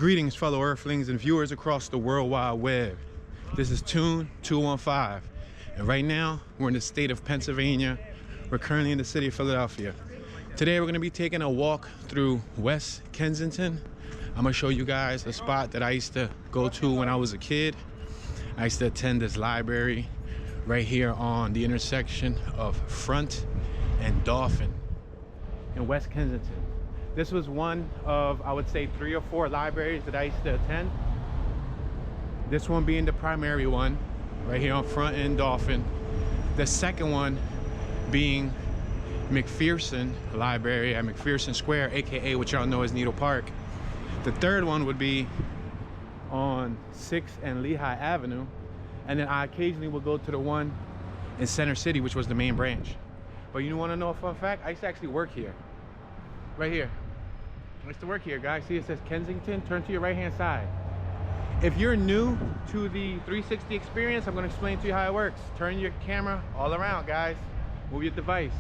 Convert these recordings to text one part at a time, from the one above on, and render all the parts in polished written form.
Greetings, fellow Earthlings and viewers across the World Wide Web. This is Tune 215, and right now we're in the state of Pennsylvania. We're currently in the city of Philadelphia. Today we're going to be taking a walk through West Kensington. I'm going to show you guys a spot that I used to go to when I was a kid. I used to attend this library right here on the intersection of Front and Dauphin in West Kensington. This was one of, I would say, 3 or 4 libraries that I used to attend. This one being the primary one, right here on Front and Dauphin. The second one being McPherson Library at McPherson Square, aka what y'all know as Needle Park. The third one would be on 6th and Lehigh Avenue. And then I occasionally would go to the one in Center City, which was the main branch. But you want to know a fun fact? I used to actually work here. Right here. I used to work here, guys. See, it says Kensington. Turn to your right-hand side. If you're new to the 360 experience, I'm going to explain to you how it works. Turn your camera all around, guys. Move your device.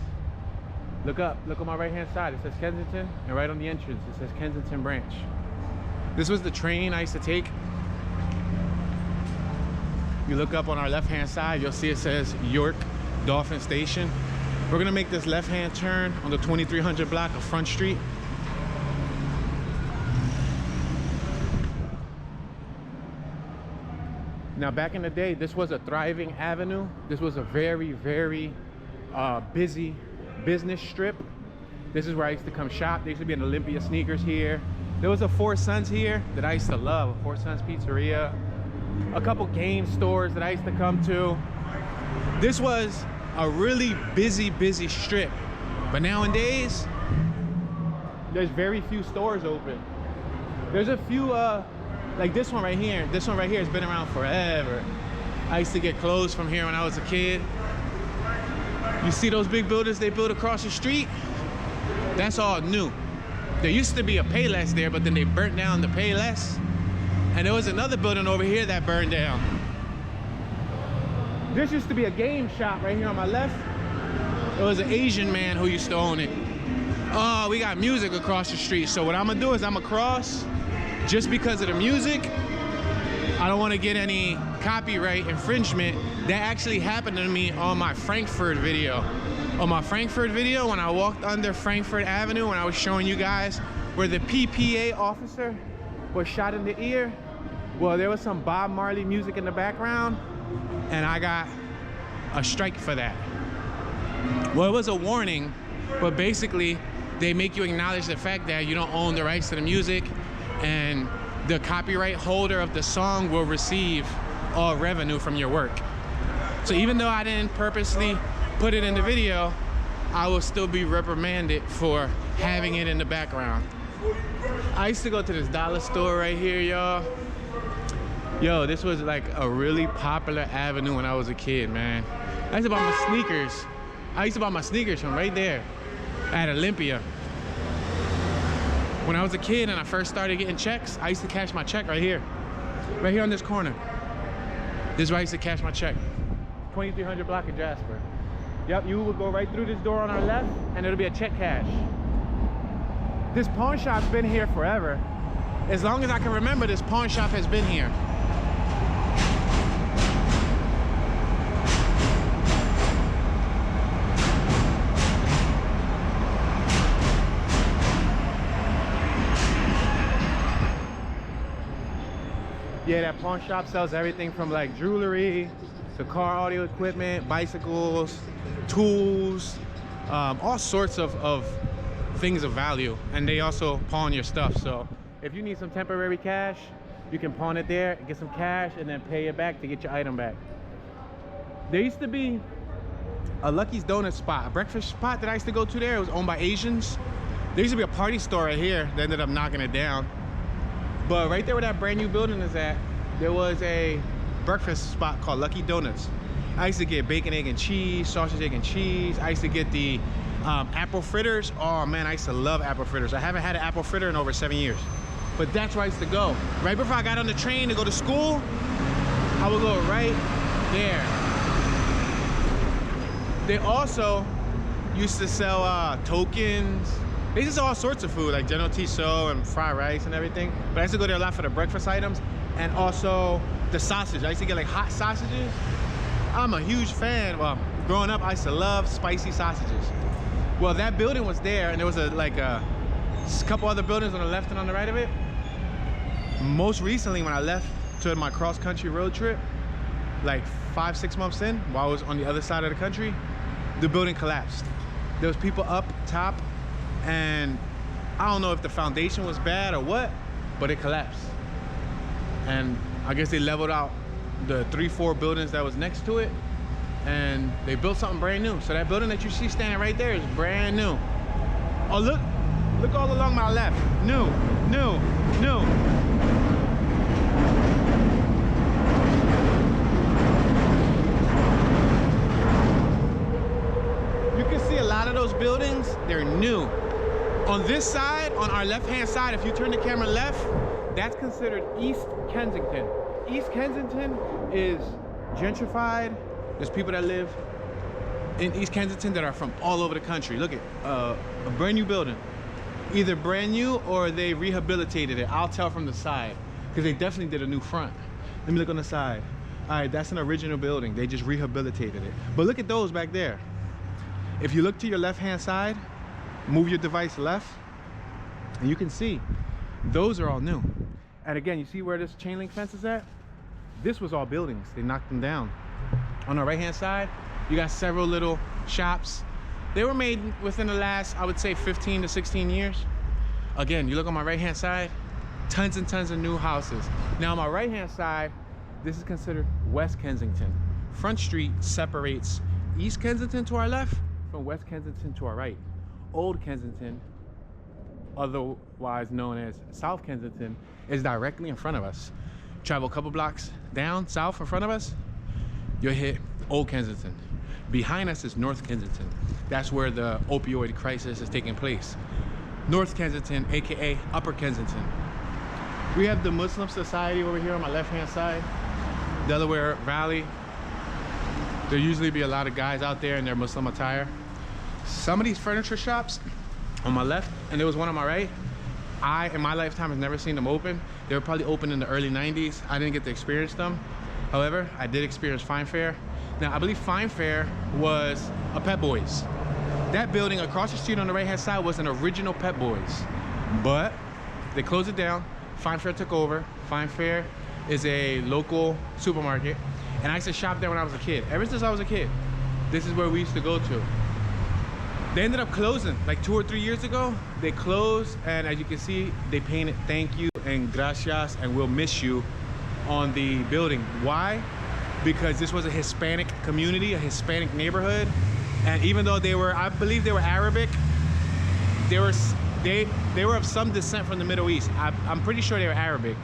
Look up. Look on my right-hand side. It says Kensington. And right on the entrance, it says Kensington Branch. This was the train I used to take. You look up on our left-hand side, you'll see it says York Dauphin Station. We're going to make this left-hand turn on the 2300 block of Front Street. Now, back in the day, this was a thriving avenue. This was a very, very busy business strip. This is where I used to come shop. There used to be an Olympia Sneakers here. There was a Four Sons here that I used to love, a Four Sons Pizzeria. A couple game stores that I used to come to. This was a really busy strip. But nowadays, there's very few stores open. There's a few, like this one right here. This one right here has been around forever. I used to get clothes from here when I was a kid. You see those big buildings they built across the street? That's all new. There used to be a Payless there, but then they burnt down the Payless. And there was another building over here that burned down. This used to be a game shop right here on my left. It was an Asian man who used to own it. Oh, we got music across the street. So what I'm gonna do is I'm gonna cross just because of the music. I don't wanna get any copyright infringement. That actually happened to me on my Frankfurt video. On my Frankfurt video, when I walked under Frankfurt Avenue, when I was showing you guys where the PPA officer was shot in the ear. Well, there was some Bob Marley music in the background, and I got a strike for that. Well, it was a warning, but basically they make you acknowledge the fact that you don't own the rights to the music, and the copyright holder of the song will receive all revenue from your work. So even though I didn't purposely put it in the video, I will still be reprimanded for having it in the background. I used to go to this dollar store right here, y'all. Yo, this was like a really popular avenue when I was a kid, man. I used to buy my sneakers. I used to buy my sneakers from right there at Olympia. When I was a kid and I first started getting checks, I used to cash my check right here on this corner. This is where I used to cash my check. 2300 block of Jasper. Yep, you would go right through this door on our left and it'll be a check cash. This pawn shop's been here forever. As long as I can remember, this pawn shop has been here. Yeah, that pawn shop sells everything from like jewelry to car audio equipment, bicycles, tools, all sorts of things of value. And they also pawn your stuff. So if you need some temporary cash, you can pawn it there, get some cash, and then pay it back to get your item back. There used to be a Lucky's Donut spot, a breakfast spot that I used to go to there. It was owned by Asians. There used to be a party store right here. They ended up knocking it down. But right there where that brand new building is at, there was a breakfast spot called Lucky Donuts. I used to get bacon, egg, and cheese, sausage, egg, and cheese. I used to get the apple fritters. Oh man, I used to love apple fritters. I haven't had an apple fritter in over 7 years. But that's where I used to go. Right before I got on the train to go to school, I would go right there. They also used to sell tokens, They just all sorts of food, like General Tissot and fried rice and everything. But I used to go there a lot for the breakfast items and also the sausage. I used to get like hot sausages. I'm a huge fan. Well, growing up, I used to love spicy sausages. Well, that building was there, and there was a couple other buildings on the left and on the right of it. Most recently, when I left to my cross-country road trip, like 5-6 months in, while I was on the other side of the country, the building collapsed. There was people up top, and I don't know if the foundation was bad or what, but it collapsed. And I guess they leveled out the 3-4 buildings that was next to it, and they built something brand new. So that building that you see standing right there is brand new. Oh, look all along my left. New. You can see a lot of those buildings, they're new. On this side, on our left-hand side, if you turn the camera left, that's considered East Kensington. East Kensington is gentrified. There's people that live in East Kensington that are from all over the country. Look at a brand new building. Either brand new or they rehabilitated it. I'll tell from the side, because they definitely did a new front. Let me look on the side. All right, that's an original building. They just rehabilitated it. But look at those back there. If you look to your left-hand side, move your device left, and you can see those are all new. And again, you see where this chain link fence is at? This was all buildings. They knocked them down. On the right-hand side, you got several little shops. They were made within the last, I would say, 15 to 16 years. Again, you look on my right-hand side, tons and tons of new houses. Now on my right-hand side, this is considered West Kensington. Front Street separates East Kensington to our left from West Kensington to our right. Old Kensington, otherwise known as South Kensington, is directly in front of us. Travel a couple blocks down south in front of us, you'll hit Old Kensington. Behind us is North Kensington. That's where the opioid crisis is taking place. North Kensington, AKA Upper Kensington. We have the Muslim Society over here on my left-hand side. Delaware Valley. There usually be a lot of guys out there in their Muslim attire. Some of these furniture shops on my left, and there was one on my right, I, in my lifetime, have never seen them open. They were probably open in the early 90s. I didn't get to experience them. However, I did experience Fine Fare. Now, I believe Fine Fare was a Pep Boys. That building across the street on the right-hand side was an original Pep Boys, but they closed it down. Fine Fare took over. Fine Fare is a local supermarket, and I used to shop there when I was a kid. Ever since I was a kid, this is where we used to go to. They ended up closing like 2 or 3 years ago. They closed, and as you can see, they painted "Thank you" and "Gracias" and "We'll miss you" on the building. Why? Because this was a Hispanic community, a Hispanic neighborhood, and even though they were, I believe they were Arabic, they were of some descent from the Middle East. I'm pretty sure they were Arabic,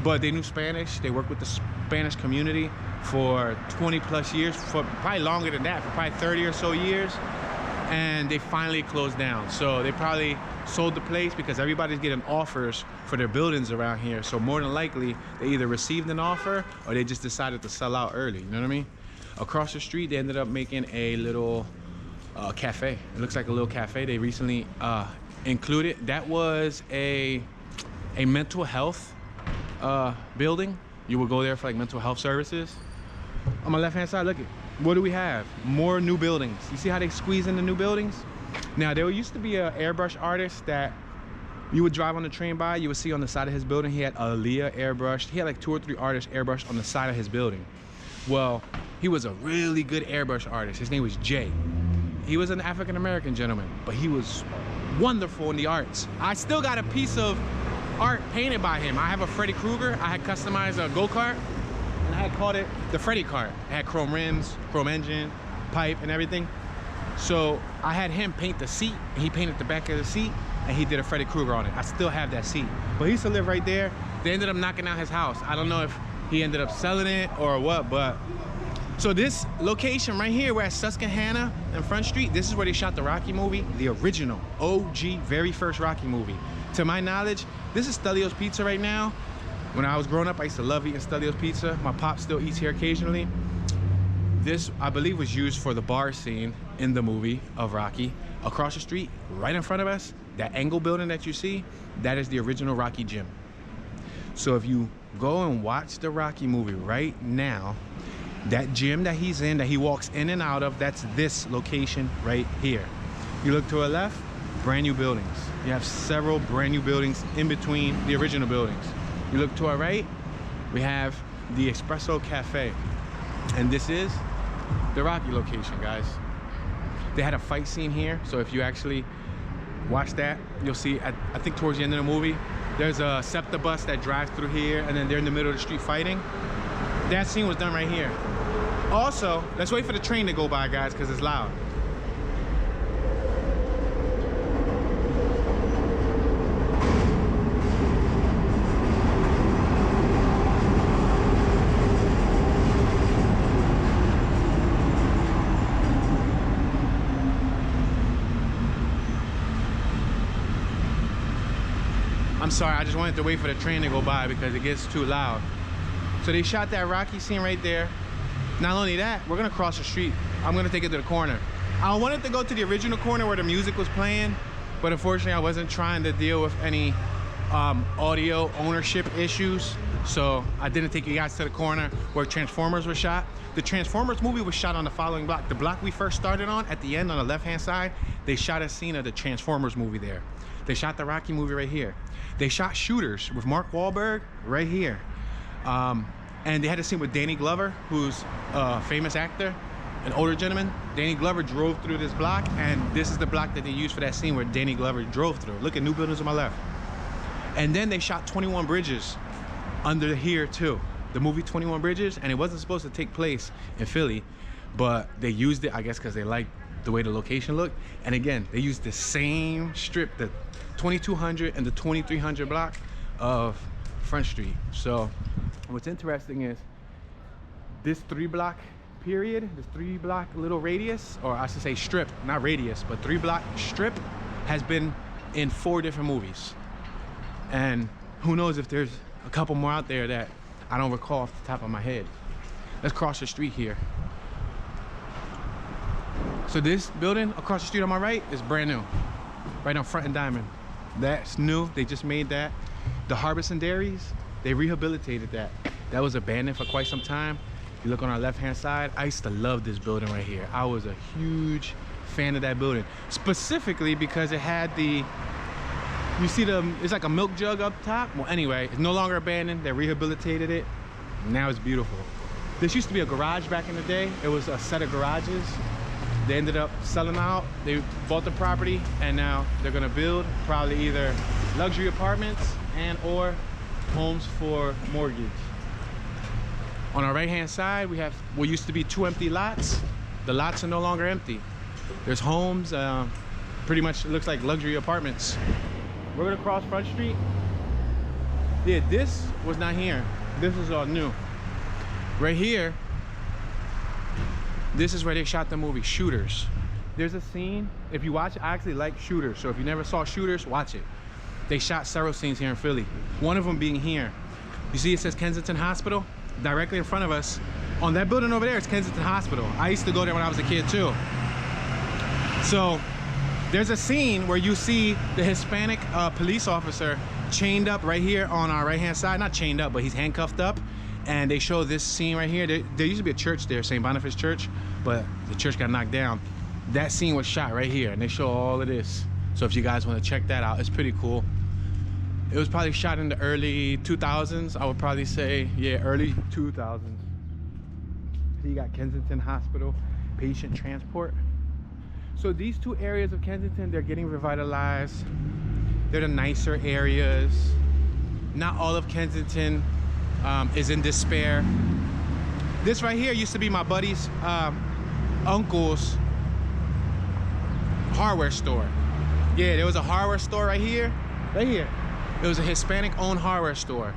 but they knew Spanish. They worked with the Spanish community for 20 plus years, for probably longer than that, for probably 30 or so years. And they finally closed down. So they probably sold the place because everybody's getting offers for their buildings around here. So more than likely, they either received an offer or they just decided to sell out early, you know what I mean? Across the street, they ended up making a little cafe. It looks like a little cafe they recently included. That was a mental health building. You would go there for like mental health services. On my left-hand side, look at, what do we have? More new buildings. You see how they squeeze in the new buildings? Now, there used to be an airbrush artist that you would drive on the train by, you would see on the side of his building, he had Aaliyah airbrushed. He had like 2 or 3 artists airbrushed on the side of his building. Well, he was a really good airbrush artist. His name was Jay. He was an African-American gentleman, but he was wonderful in the arts. I still got a piece of art painted by him. I have a Freddy Krueger. I had customized a go-kart, and I had called it the Freddy Kart. It had chrome rims, chrome engine, pipe, and everything. So I had him paint the seat, and he painted the back of the seat, and he did a Freddy Krueger on it. I still have that seat. But he used to live right there. They ended up knocking out his house. I don't know if he ended up selling it or what, but. So this location right here, we're at Susquehanna and Front Street. This is where they shot the Rocky movie, the original, OG, very first Rocky movie. To my knowledge, this is Stelio's Pizza right now. When I was growing up, I used to love eating Stelio's Pizza. My pop still eats here occasionally. This, I believe, was used for the bar scene. in the movie of Rocky. Across the street, right in front of us, that angle building that you see, that is the original Rocky gym. So if you go and watch the Rocky movie right now, that gym that he's in, that he walks in and out of, that's this location right here. You look to our left, brand new buildings. You have several brand new buildings in between the original buildings. You look to our right, we have the Espresso Cafe. And this is the Rocky location, guys. They had a fight scene here, so if you actually watch that, you'll see, I think towards the end of the movie, there's a SEPTA bus that drives through here, and then they're in the middle of the street fighting. That scene was done right here. Also, let's wait for the train to go by, guys, because it's loud. I'm sorry, I just wanted to wait for the train to go by because it gets too loud. So they shot that Rocky scene right there. Not only that, we're gonna cross the street. I'm gonna take it to the corner. I wanted to go to the original corner where the music was playing, but unfortunately I wasn't trying to deal with any audio ownership issues. So I didn't take you guys to the corner where Transformers was shot. The Transformers movie was shot on the following block. The block we first started on, at the end on the left-hand side, they shot a scene of the Transformers movie there. They shot the Rocky movie right here. They shot Shooters with Mark Wahlberg right here. And they had a scene with Danny Glover, who's a famous actor, an older gentleman. Danny Glover drove through this block, and this is the block that they used for that scene where Danny Glover drove through. Look at new buildings on my left. And then they shot 21 Bridges under here too. The movie 21 Bridges, and it wasn't supposed to take place in Philly, but they used it, I guess, because they liked the way the location looked. And again, they used the same strip, the 2200 and the 2300 block of Front Street. So what's interesting is this 3-block period, this 3-block little radius, or I should say strip, not radius, but 3-block strip, has been in 4 different movies. And who knows if there's a couple more out there that I don't recall off the top of my head. Let's cross the street here. So this building across the street on my right is brand new, right on Front and Diamond. That's new, they just made that. The Harbison Dairies, they rehabilitated that. That was abandoned for quite some time. If you look on our left-hand side, I used to love this building right here. I was a huge fan of that building, specifically because it had the, you see it's like a milk jug up top. Well, anyway, it's no longer abandoned. They rehabilitated it. Now it's beautiful. This used to be a garage back in the day. It was a set of garages. They ended up selling out. They bought the property, and now they're gonna build probably either luxury apartments and or homes for mortgage. On our right-hand side, we have what used to be 2 empty lots. The lots are no longer empty. There's homes, pretty much it looks like luxury apartments. We're gonna cross Front Street. Yeah, this was not here. This is all new. Right here, this is where they shot the movie Shooters. There's a scene, if you watch it, I actually like Shooters, so if you never saw Shooters, watch it. They shot several scenes here in Philly. One of them being here. You see it says Kensington Hospital? Directly in front of us. On that building over there, it's Kensington Hospital. I used to go there when I was a kid too. So there's a scene where you see the Hispanic police officer chained up right here on our right-hand side. Not chained up, but he's handcuffed up. And they show this scene right here. There used to be a church there, St. Boniface Church, but the church got knocked down. That scene was shot right here, and they show all of this. So if you guys want to check that out, it's pretty cool. It was probably shot in the early 2000s. I would probably say, yeah, early 2000s. So you got Kensington Hospital, patient transport. So these 2 areas of Kensington, they're getting revitalized. They're the nicer areas. Not all of Kensington is in despair. This right here used to be my buddy's uncle's hardware store. Yeah, there was a hardware store right here. It was a Hispanic-owned hardware store.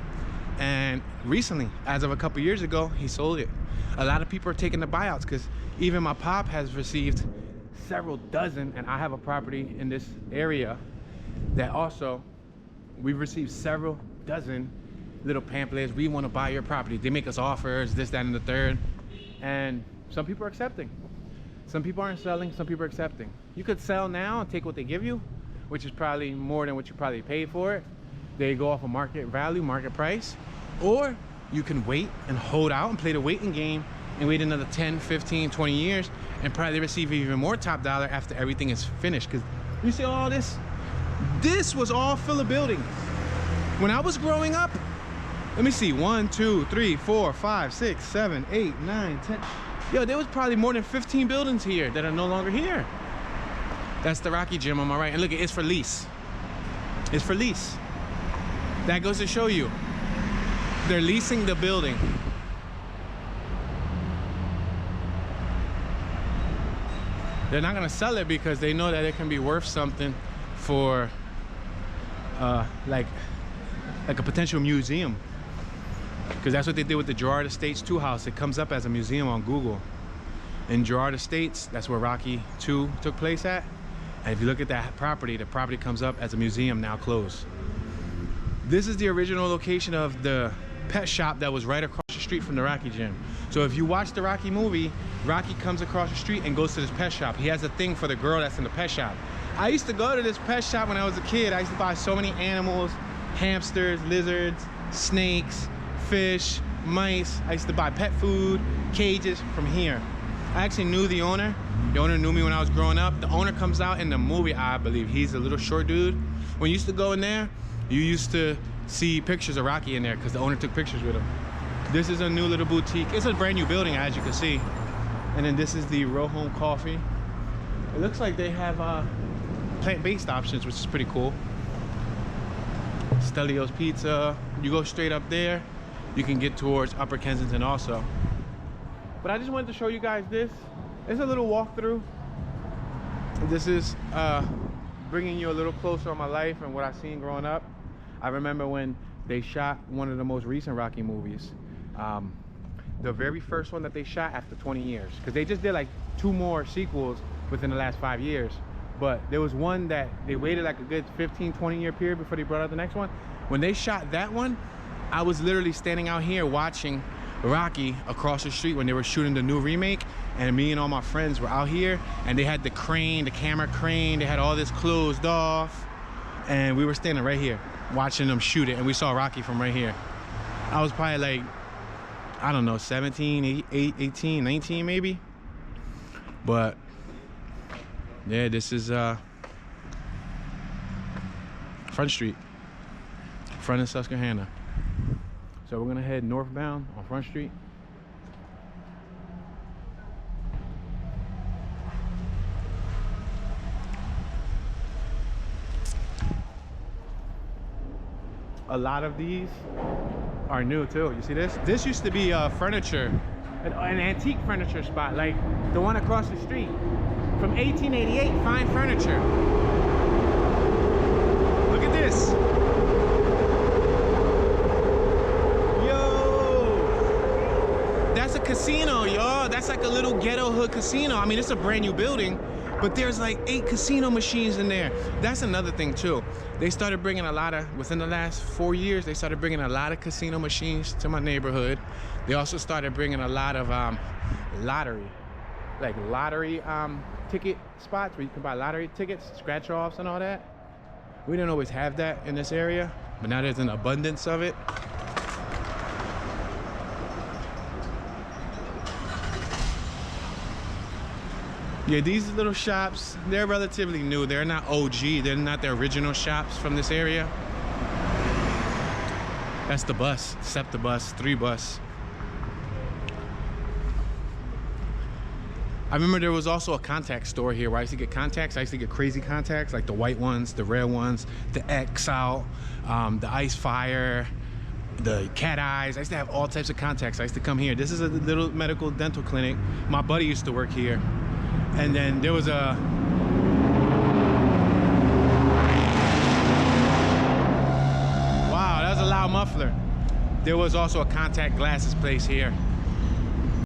And recently, as of a couple years ago, he sold it. A lot of people are taking the buyouts because even my pop has received several dozen, and I have a property in this area that also we've received several dozen little pamphlets. We want to buy your property. They make us offers, this, that, and the third, and some people are accepting. Some people aren't selling, some people are accepting. You could sell now and take what they give you, which is probably more than what you probably paid for it. They go off of market value, market price. Or you can wait and hold out and play the waiting game and wait another 10, 15, 20 years and probably receive even more top dollar after everything is finished. Because you see all this? This was all full of buildings. When I was growing up, let me see, 1, 2, 3, 4, 5, 6, 7, 8, 9, 10. Yo, there was probably more than 15 buildings here that are no longer here. That's the Rocky Gym on my right. And look, it's for lease. It's for lease. That goes to show you, they're leasing the building. They're not gonna sell it because they know that it can be worth something for like a potential museum. Because that's what they did with the Girard Estates 2 house. It comes up as a museum on Google. In Girard Estates, that's where Rocky 2 took place at. And if you look at that property, the property comes up as a museum, now closed. This is the original location of the pet shop that was right across the street from the Rocky Gym. So if you watch the Rocky movie, Rocky comes across the street and goes to this pet shop. He has a thing for the girl that's in the pet shop. I used to go to this pet shop when I was a kid. I used to buy so many animals, hamsters, lizards, snakes, fish, mice. I used to buy pet food, cages from here. I actually knew the owner. The owner knew me when I was growing up. The owner comes out in the movie, I believe. He's a little short dude. When you used to go in there, you used to see pictures of Rocky in there because the owner took pictures with him. This is a new little boutique. It's a brand new building, as you can see. And then this is the Row Home Coffee. It looks like they have plant-based options, which is pretty cool. Stelio's Pizza. You go straight up there, you can get towards Upper Kensington also. But I just wanted to show you guys this. It's a little walkthrough. This is bringing you a little closer on my life and what I've seen growing up. I remember when they shot one of the most recent Rocky movies. The very first one that they shot after 20 years. Because they just did like 2 more sequels within the last 5 years. But there was one that they waited like a good 15, 20 year period before they brought out the next one. When they shot that one, I was literally standing out here watching Rocky across the street when they were shooting the new remake, and me and all my friends were out here, and they had the crane, the camera crane, they had all this closed off, and we were standing right here watching them shoot it, and we saw Rocky from right here. I was probably like, I don't know, 17, 18, 19 maybe. But yeah, this is Front Street, Front of Susquehanna. So we're gonna head northbound on Front Street. A lot of these are new too. You see this? This used to be furniture, an antique furniture spot, like the one across the street. From 1888, fine furniture. Look at this. Yo, that's a casino, y'all. That's like a little ghetto hood casino. I mean, it's a brand new building, but there's like 8 casino machines in there. That's another thing too. They started bringing a lot of, within the last 4 years, they started bringing a lot of casino machines to my neighborhood. They also started bringing a lot of lottery ticket spots where you can buy lottery tickets, scratch offs and all that. We didn't always have that in this area, but now there's an abundance of it. Yeah, these little shops, they're relatively new. They're not OG, they're not the original shops from this area. That's the bus, SEPTA bus, 3 bus. I remember there was also a contact store here where I used to get contacts. I used to get crazy contacts, like the white ones, the red ones, the X out, the Ice Fire, the cat eyes. I used to have all types of contacts. I used to come here. This is a little medical dental clinic. My buddy used to work here. And then there was a... Wow, that was a loud muffler. There was also a contact glasses place here.